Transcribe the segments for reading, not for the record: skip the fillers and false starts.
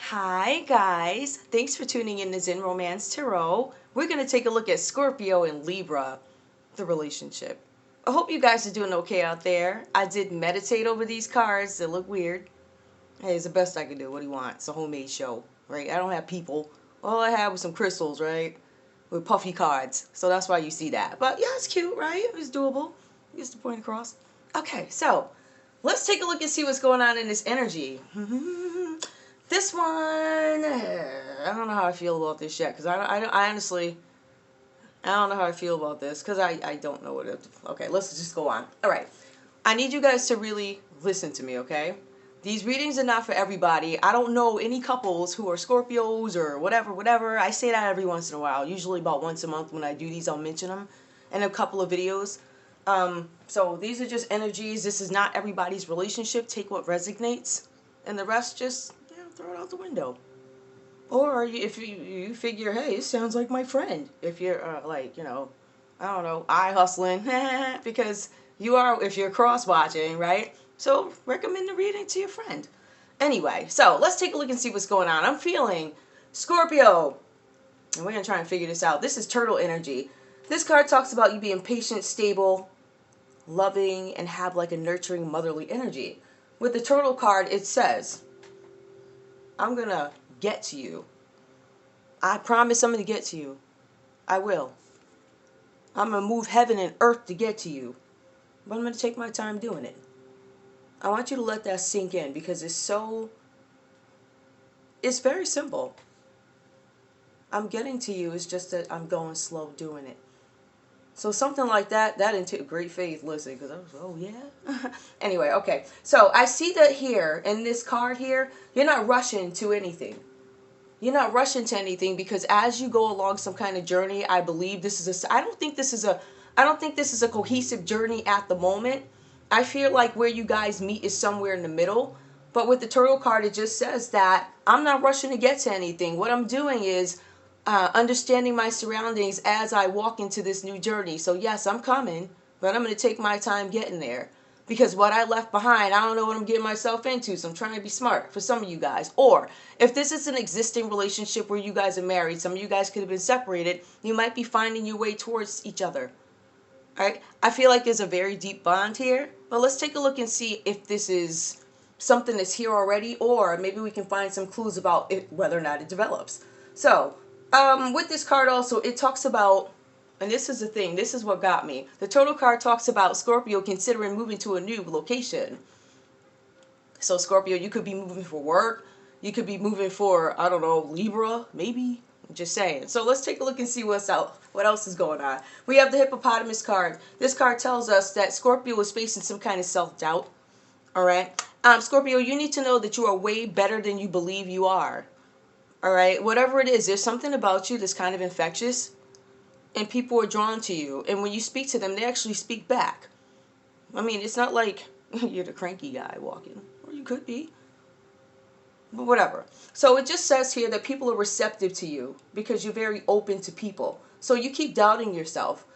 Hi guys, thanks for tuning in to Zen Romance Tarot. We're going to take a look at Scorpio and Libra, the relationship. I hope you guys are doing okay out there. I did meditate over these cards. They look weird. Hey, it's the best I can do. What do you want? It's a homemade show, right? I don't have people. All I have was some crystals, right? With puffy cards. So that's why you see that. But yeah, it's cute, right? It's doable. Gets the point across. Okay, so let's take a look and see what's going on in this energy. This one, I don't know how I feel about this yet, because I honestly, I don't know how I feel about this, because I don't know what it, okay, let's just go on. All right, I need you guys to really listen to me, okay? These readings are not for everybody. I don't know any couples who are Scorpios or whatever. I say that every once in a while, usually about once a month when I do these, I'll mention them in a couple of videos. So these are just energies. This is not everybody's relationship. Take what resonates, and the rest just throw it out the window. Or if you figure, hey, it sounds like my friend. If you're like, I don't know, eye hustling, because you are, if you're cross watching, right? So recommend the reading to your friend. Anyway, so let's take a look and see what's going on. I'm feeling Scorpio, and we're gonna try and figure this out. This is turtle energy. This card talks about you being patient, stable, loving, and have like a nurturing, motherly energy. With the turtle card, it says, I'm going to get to you. I promise I'm going to get to you. I will. I'm going to move heaven and earth to get to you. But I'm going to take my time doing it. I want you to let that sink in because it's very simple. I'm getting to you. It's just that I'm going slow doing it. So something like that into great faith, listen, because I was, oh yeah. Anyway, okay. So I see that here, in this card here, you're not rushing to anything. You're not rushing to anything because as you go along some kind of journey, I believe this is I don't think this is a cohesive journey at the moment. I feel like where you guys meet is somewhere in the middle. But with the turtle card, it just says that I'm not rushing to get to anything. What I'm doing is understanding my surroundings as I walk into this new journey. So yes, I'm coming, but I'm going to take my time getting there. Because what I left behind, I don't know what I'm getting myself into. So I'm trying to be smart for some of you guys. Or if this is an existing relationship where you guys are married, some of you guys could have been separated, you might be finding your way towards each other. All right? I feel like there's a very deep bond here. But let's take a look and see if this is something that's here already, or maybe we can find some clues about it, whether or not it develops. So with this card also, it talks about, and this is the thing, this is what got me. The total card talks about Scorpio considering moving to a new location. So Scorpio, you could be moving for work. You could be moving for, I don't know, Libra, maybe. I'm just saying. So let's take a look and see what else is going on. We have the hippopotamus card. This card tells us that Scorpio is facing some kind of self-doubt. All right. Scorpio, you need to know that you are way better than you believe you are. All right, whatever it is, there's something about you that's kind of infectious, and people are drawn to you. And when you speak to them, they actually speak back. I mean, it's not like you're the cranky guy walking, or you could be, but whatever. So it just says here that people are receptive to you because you're very open to people. So you keep doubting yourself.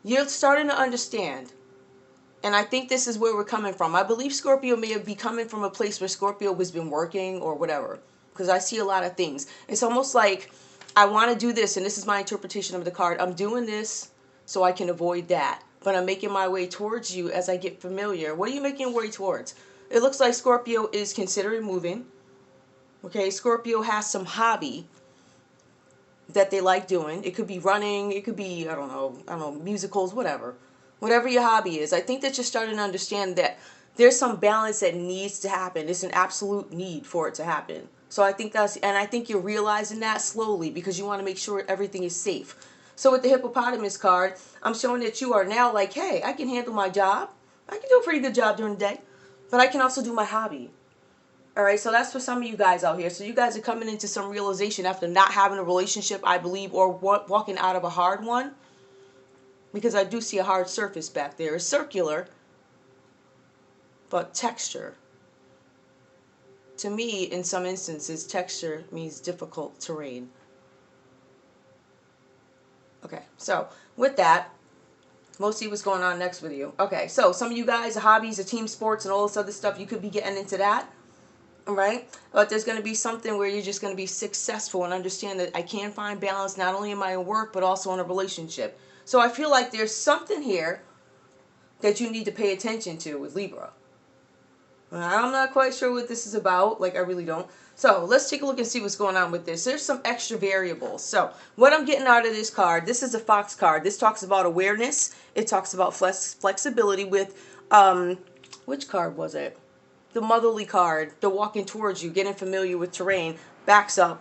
You're starting to understand. And I think this is where we're coming from. I believe Scorpio may be coming from a place where Scorpio has been working or whatever. Because I see a lot of things. It's almost like I want to do this, and this is my interpretation of the card. I'm doing this so I can avoid that. But I'm making my way towards you as I get familiar. What are you making your way towards? It looks like Scorpio is considering moving. Okay, Scorpio has some hobby that they like doing. It could be running. It could be, I don't know, musicals, whatever. Whatever your hobby is. I think that you're starting to understand that there's some balance that needs to happen. It's an absolute need for it to happen. So I think I think you're realizing that slowly because you want to make sure everything is safe. So with the hippopotamus card, I'm showing that you are now like, hey, I can handle my job. I can do a pretty good job during the day, but I can also do my hobby. All right, so that's for some of you guys out here. So you guys are coming into some realization after not having a relationship, I believe, or walking out of a hard one. Because I do see a hard surface back there. It's circular, but texture. To me, in some instances, texture means difficult terrain. Okay, so with that, we'll see what's going on next with you. Okay, so some of you guys, hobbies, are team sports, and all this other stuff, you could be getting into that. right? But there's going to be something where you're just going to be successful and understand that I can find balance not only in my work but also in a relationship. So I feel like there's something here that you need to pay attention to with Libra. I'm not quite sure what this is about. Like, I really don't. So let's take a look and see what's going on with this. There's some extra variables. So what I'm getting out of this card, this is a Fox card. This talks about awareness. It talks about flexibility with, which card was it? The motherly card, the walking towards you, getting familiar with terrain, backs up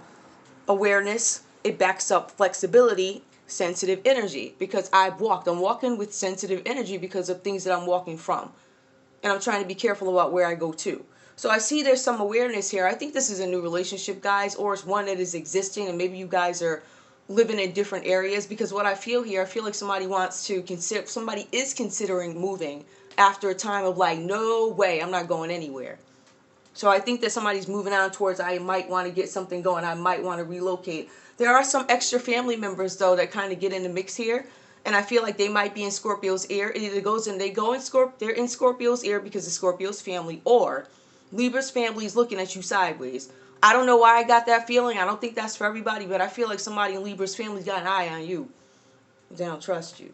awareness. It backs up flexibility, sensitive energy. Because I'm walking with sensitive energy because of things that I'm walking from. And I'm trying to be careful about where I go to. So I see there's some awareness here. I think this is a new relationship, guys, or it's one that is existing, and maybe you guys are living in different areas. Because what I feel here, I feel like somebody wants to consider, somebody is considering moving after a time of like, no way, I'm not going anywhere. So I think that somebody's moving on towards, I might want to get something going, I might want to relocate. There are some extra family members, though, that kind of get in the mix here. And I feel like they might be in Scorpio's ear. It either goes in, they're in Scorpio's ear because of Scorpio's family, or Libra's family is looking at you sideways. I don't know why I got that feeling. I don't think that's for everybody, but I feel like somebody in Libra's family's got an eye on you. They don't trust you.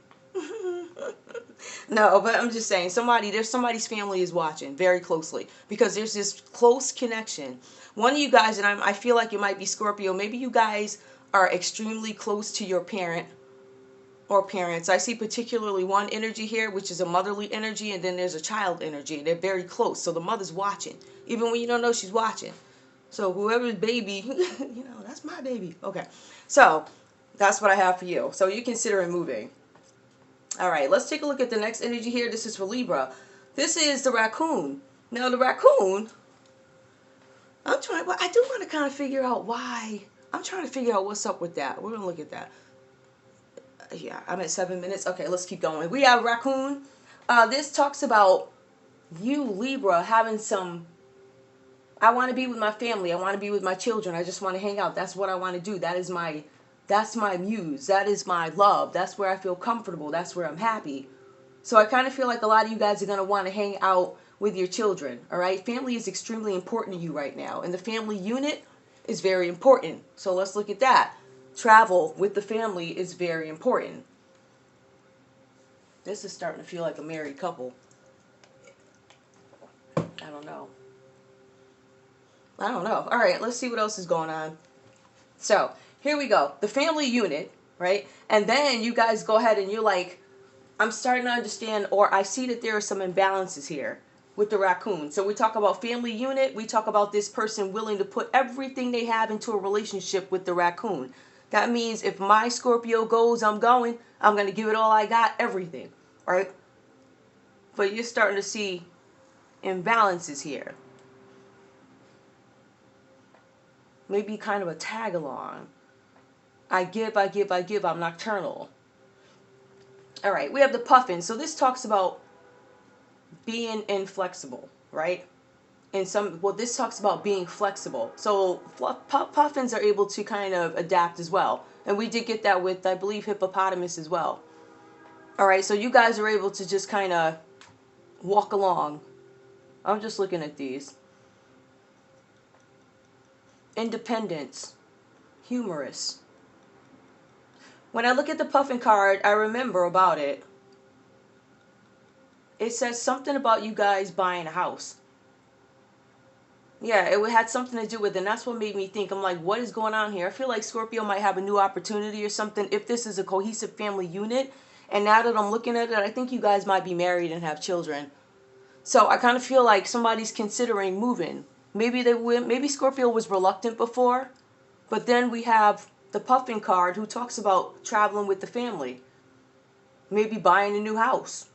No, but I'm just saying, there's somebody's family is watching very closely because there's this close connection. One of you guys, and I feel like it might be Scorpio, maybe you guys are extremely close to your parent or parents. I see particularly one energy here, which is a motherly energy, and then there's a child energy. They're very close. So the mother's watching, even when you don't know she's watching. So whoever's baby, that's my baby. Okay. So that's what I have for you. So you're considering moving. All right, let's take a look at the next energy here. This is for Libra. This is the raccoon. Now the raccoon, I do want to kind of figure out why. I'm trying to figure out what's up with that. We're going to look at that. Yeah, I'm at 7 minutes. Okay, let's keep going. We have raccoon. This talks about you, Libra, having some, I want to be with my family. I want to be with my children. I just want to hang out. That's what I want to do. That's my muse. That is my love. That's where I feel comfortable. That's where I'm happy. So I kind of feel like a lot of you guys are going to want to hang out with your children. All right? Family is extremely important to you right now. And the family unit is very important. So let's look at that. Travel with the family is very important. This is starting to feel like a married couple. I don't know. All right, let's see what else is going on. So here we go. The family unit, right? And then you guys go ahead and you're like, I'm starting to understand, or I see that there are some imbalances here with the raccoon. So we talk about family unit. We talk about this person willing to put everything they have into a relationship with the raccoon. That means if my Scorpio goes, I'm going to give it all I got, everything, right? But you're starting to see imbalances here. Maybe kind of a tag along. I give, I'm nocturnal. All right, we have the puffin. So this talks about being inflexible, right? This talks about being flexible. So puffins are able to kind of adapt as well. And we did get that with, I believe, hippopotamus as well. All right, so you guys are able to just kind of walk along. I'm just looking at these. Independence. Humorous. When I look at the puffin card, I remember about it. It says something about you guys buying a house. Yeah, it had something to do with it, and that's what made me think. I'm like, what is going on here? I feel like Scorpio might have a new opportunity or something if this is a cohesive family unit. And now that I'm looking at it, I think you guys might be married and have children. So I kind of feel like somebody's considering moving. Maybe Scorpio was reluctant before, but then we have the puffin card who talks about traveling with the family. Maybe buying a new house.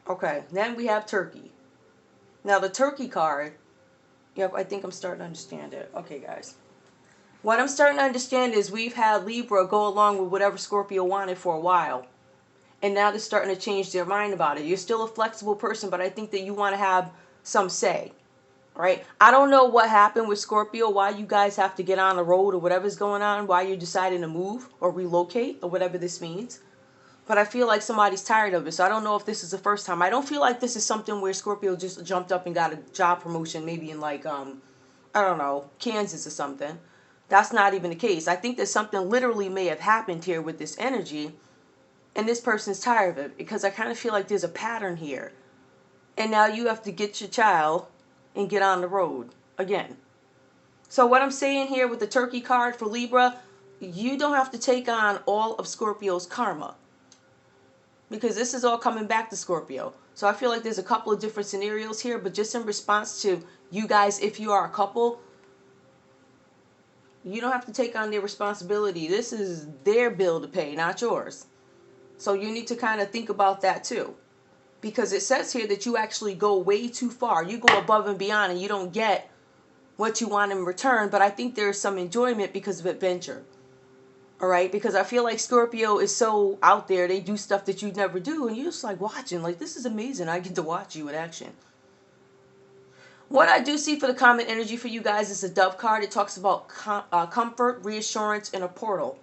Okay, then we have turkey. Now the turkey card, yep, I think I'm starting to understand it. Okay, guys. What I'm starting to understand is we've had Libra go along with whatever Scorpio wanted for a while. And now they're starting to change their mind about it. You're still a flexible person, but I think that you want to have some say. Right? I don't know what happened with Scorpio, why you guys have to get on the road or whatever's going on, why you're deciding to move or relocate or whatever this means. But I feel like somebody's tired of it. So I don't know if this is the first time. I don't feel like this is something where Scorpio just jumped up and got a job promotion, maybe in like, I don't know, Kansas or something. That's not even the case. I think that something literally may have happened here with this energy, and this person's tired of it, because I kind of feel like there's a pattern here. And now you have to get your child and get on the road again. So what I'm saying here with the turkey card for Libra, you don't have to take on all of Scorpio's karma, because this is all coming back to Scorpio. So I feel like there's a couple of different scenarios here, but just in response to you guys, if you are a couple, you don't have to take on their responsibility. This is their bill to pay, not yours. So you need to kind of think about that too. Because it says here that you actually go way too far. You go above and beyond and you don't get what you want in return. But I think there's some enjoyment because of adventure. All right? Because I feel like Scorpio is so out there. They do stuff that you'd never do. And you're just like watching. Like, this is amazing. I get to watch you in action. What I do see for the common energy for you guys is the Dove card. It talks about comfort, reassurance, and a portal.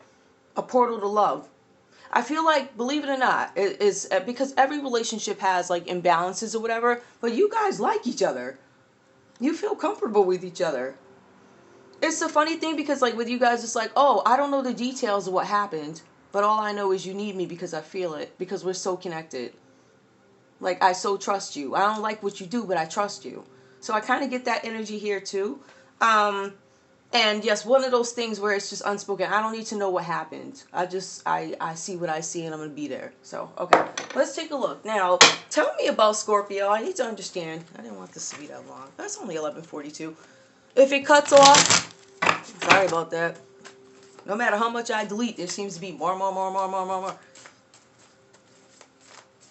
A portal to love. I feel like, believe it or not, it is because every relationship has like imbalances or whatever, but you guys like each other. You feel comfortable with each other. It's a funny thing because like with you guys, it's like, oh, I don't know the details of what happened, but all I know is you need me because I feel it, because we're so connected. Like, I so trust you. I don't like what you do, but I trust you. So I kind of get that energy here too. And yes, one of those things where it's just unspoken. I don't need to know what happened. I see what I see and I'm going to be there. So, okay. Let's take a look. Now, tell me about Scorpio. I need to understand. I didn't want this to be that long. That's only 11:42. If it cuts off, sorry about that. No matter how much I delete, there seems to be more.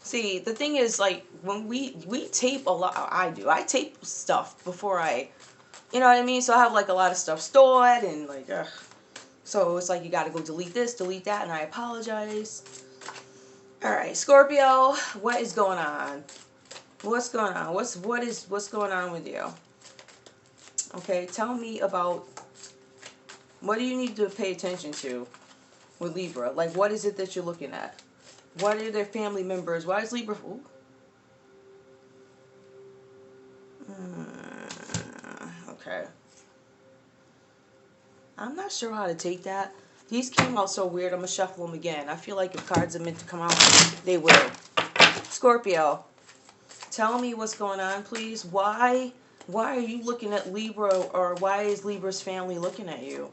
See, the thing is, like, when we tape a lot, I tape stuff before I, you know what I mean? So I have, like, a lot of stuff stored, and, like, ugh. So it's like you gotta go delete this, delete that, and I apologize. Alright, Scorpio, what is going on? What's going on? What's going on with you? Okay, tell me about, what do you need to pay attention to with Libra? Like, what is it that you're looking at? What are their family members? Why is Libra... Okay. I'm not sure how to take that. These came out so weird. I'm going to shuffle them again. I feel like if cards are meant to come out, they will. Scorpio, tell me what's going on, please. Why are you looking at Libra, or why is Libra's family looking at you?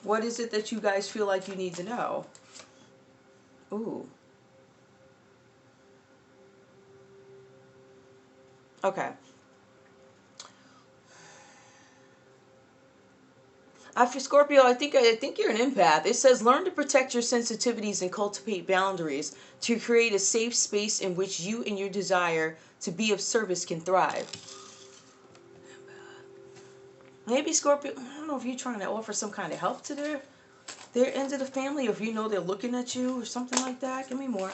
What is it that you guys feel like you need to know? Ooh. Okay. For Scorpio, I think you're an empath. It says, learn to protect your sensitivities and cultivate boundaries to create a safe space in which you and your desire to be of service can thrive. Maybe Scorpio, I don't know if you're trying to offer some kind of help to their end of the family, or if you know they're looking at you or something like that. Give me more.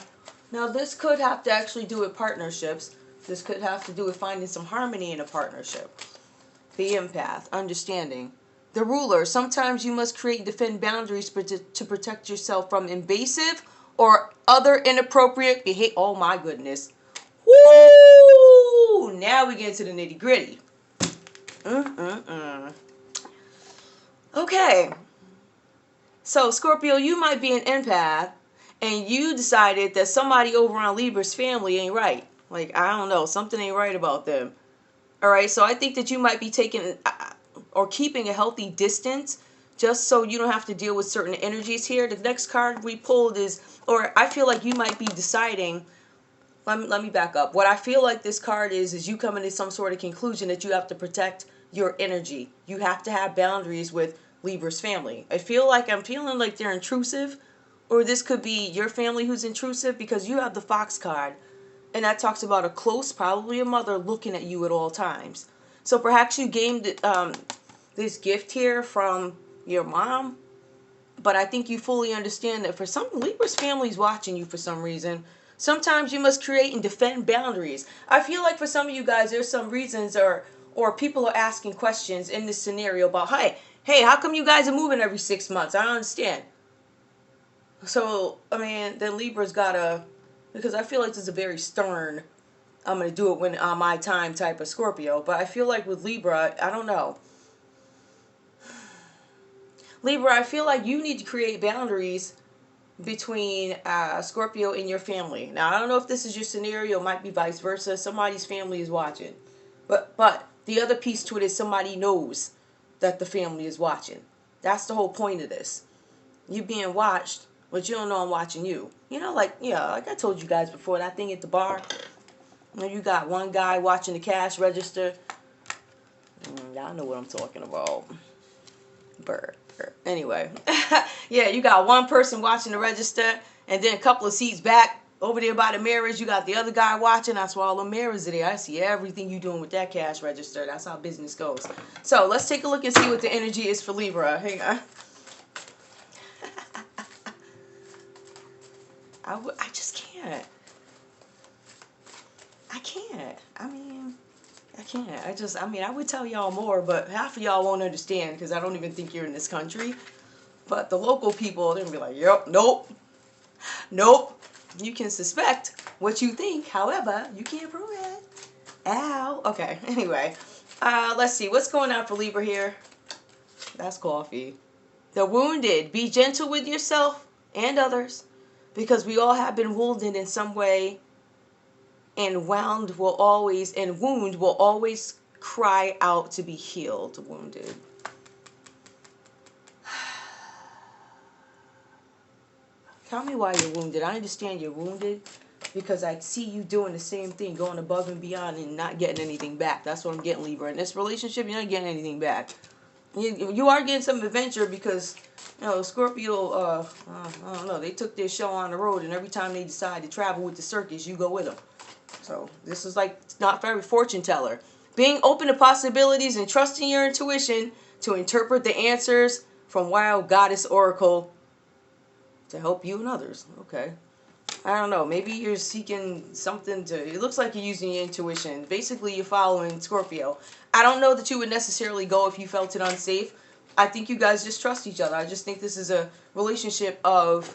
Now, this could have to actually do with partnerships. This could have to do with finding some harmony in a partnership. The empath, understanding. The ruler, sometimes you must create and defend boundaries to protect yourself from invasive or other inappropriate behavior. Oh my goodness. Woo! Now we get into the nitty gritty. Okay. So, Scorpio, you might be an empath, and you decided that somebody over on Libra's family ain't right. Like, I don't know, something ain't right about them. Alright, so I think that you might be taking or keeping a healthy distance just so you don't have to deal with certain energies here. The next card we pulled is, or I feel like you might be deciding, let me back up. What I feel like this card is you coming to some sort of conclusion that you have to protect your energy. You have to have boundaries with Libra's family. I'm feeling like they're intrusive, or this could be your family who's intrusive, because you have the Fox card. And that talks about a close, probably a mother, looking at you at all times. So perhaps you gained this gift here from your mom. But I think you fully understand that for some, Libra's family's watching you for some reason. Sometimes you must create and defend boundaries. I feel like for some of you guys, there's some reasons or people are asking questions in this scenario about, hey, how come you guys are moving every 6 months? I don't understand. So, I mean, then Libra's gotta, because I feel like this is a very stern, I'm gonna do it when on my time type of Scorpio. But I feel like with Libra, I don't know. Libra, I feel like you need to create boundaries between Scorpio and your family. Now, I don't know if this is your scenario, it might be vice versa. Somebody's family is watching. But the other piece to it is somebody knows that the family is watching. That's the whole point of this. You being watched, but you don't know I'm watching you. You know, like, yeah, like I told you guys before, that thing at the bar. You got one guy watching the cash register. Y'all know what I'm talking about. Bird. Anyway, yeah, you got one person watching the register, and then a couple of seats back over there by the mirrors, you got the other guy watching. That's why all the mirrors are there. I see everything you doing with that cash register. That's how business goes. So let's take a look and see what the energy is for Libra. Hang on. I just can't. I can't. I mean, I would tell y'all more, but half of y'all won't understand because I don't even think you're in this country. But the local people, they're going to be like, yep, nope, nope. You can suspect what you think. However, you can't prove it. Ow. Okay, anyway. Let's see. What's going on for Libra here? That's coffee. The wounded. Be gentle with yourself and others because we all have been wounded in some way. And wound will always cry out to be healed. Wounded. Tell me why you're wounded. I understand you're wounded because I see you doing the same thing, going above and beyond and not getting anything back. That's what I'm getting, Libra. In this relationship, you're not getting anything back. You are getting some adventure because, you know, Scorpio, I don't know, they took their show on the road, and every time they decide to travel with the circus, you go with them. So this is like not very fortune teller. Being open to possibilities and trusting your intuition to interpret the answers from Wild Goddess Oracle to help you and others. Okay. I don't know. Maybe you're seeking something to... It looks like you're using your intuition. Basically, you're following Scorpio. I don't know that you would necessarily go if you felt it unsafe. I think you guys just trust each other. I just think this is a relationship of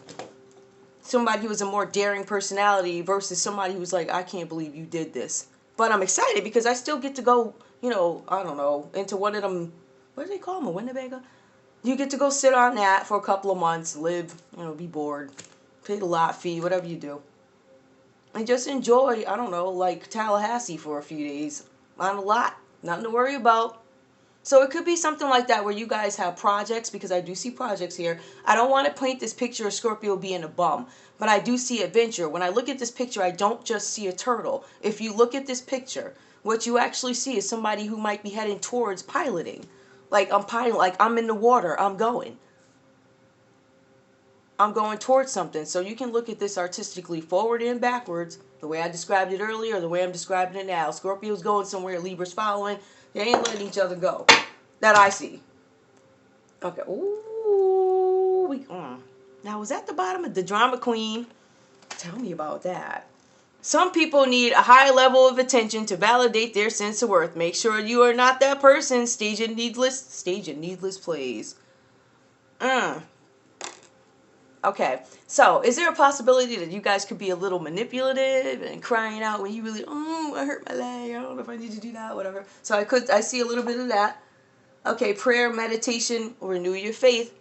somebody who has a more daring personality versus somebody who's like, I can't believe you did this. But I'm excited because I still get to go, you know, I don't know, into one of them, what do they call them, a Winnebago? You get to go sit on that for a couple of months, live, you know, be bored, pay the lot fee, whatever you do. And just enjoy, I don't know, like Tallahassee for a few days on a lot. Nothing to worry about. So it could be something like that where you guys have projects, because I do see projects here. I don't want to paint this picture of Scorpio being a bum, but I do see adventure. When I look at this picture, I don't just see a turtle. If you look at this picture, what you actually see is somebody who might be heading towards piloting. Like I'm in the water, I'm going towards something. So you can look at this artistically forward and backwards, the way I described it earlier, the way I'm describing it now. Scorpio's going somewhere, Libra's following. They ain't letting each other go. That I see. Okay. Ooh. Now, was that the bottom of the drama queen? Tell me about that. Some people need a high level of attention to validate their sense of worth. Make sure you are not that person. Staging needless plays. Okay, so is there a possibility that you guys could be a little manipulative and crying out when you really, I hurt my leg, I don't know if I need to do that, whatever. So I see a little bit of that. Okay, prayer, meditation, renew your faith.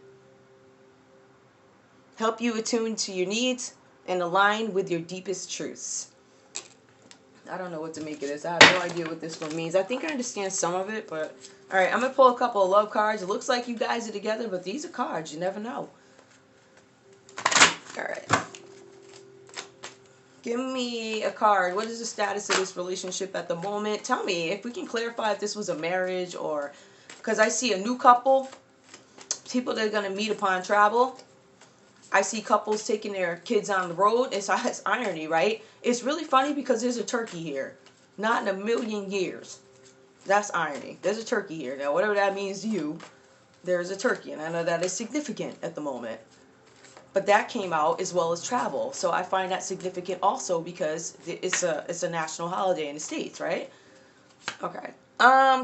Help you attune to your needs and align with your deepest truths. I don't know what to make of this. I have no idea what this one means. I think I understand some of it, but... Alright, I'm going to pull a couple of love cards. It looks like you guys are together, but these are cards. You never know. Alright. Give me a card. What is the status of this relationship at the moment? Tell me if we can clarify if this was a marriage or... Because I see a new couple. People that are going to meet upon travel. I see couples taking their kids on the road. It's irony, right? It's really funny because there's a turkey here. Not in a million years. That's irony. There's a turkey here. Now, whatever that means to you, there's a turkey. And I know that is significant at the moment. But that came out as well as travel. So I find that significant also because it's a national holiday in the States, right? Okay.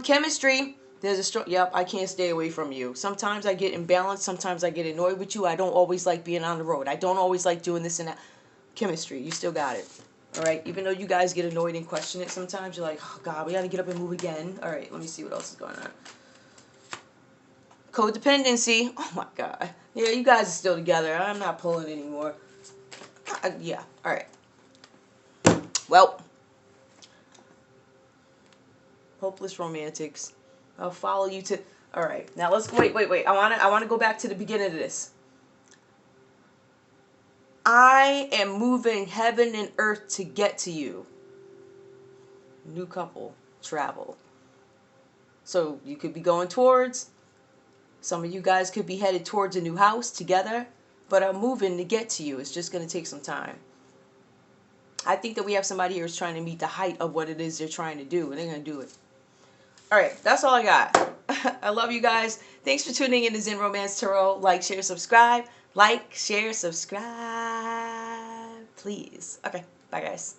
Chemistry. There's a strong, yep, I can't stay away from you. Sometimes I get imbalanced. Sometimes I get annoyed with you. I don't always like being on the road. I don't always like doing this and that. Chemistry, you still got it. All right, even though you guys get annoyed and question it sometimes, you're like, oh God, we got to get up and move again. All right, let me see what else is going on. Codependency. Oh my God. Yeah, you guys are still together. I'm not pulling anymore. Yeah, all right. Well, hopeless romantics. I'll follow you to. All right, now let's wait. I want to go back to the beginning of this. I am moving heaven and earth to get to you. New couple, travel. So you could be going towards. Some of you guys could be headed towards a new house together, but I'm moving to get to you. It's just going to take some time. I think that we have somebody here who's trying to meet the height of what it is they're trying to do, and they're going to do it. All right, that's all I got. I love you guys. Thanks for tuning in to Zen Romance Tarot. Like, share, subscribe. Like, share, subscribe. Please. Okay, bye guys.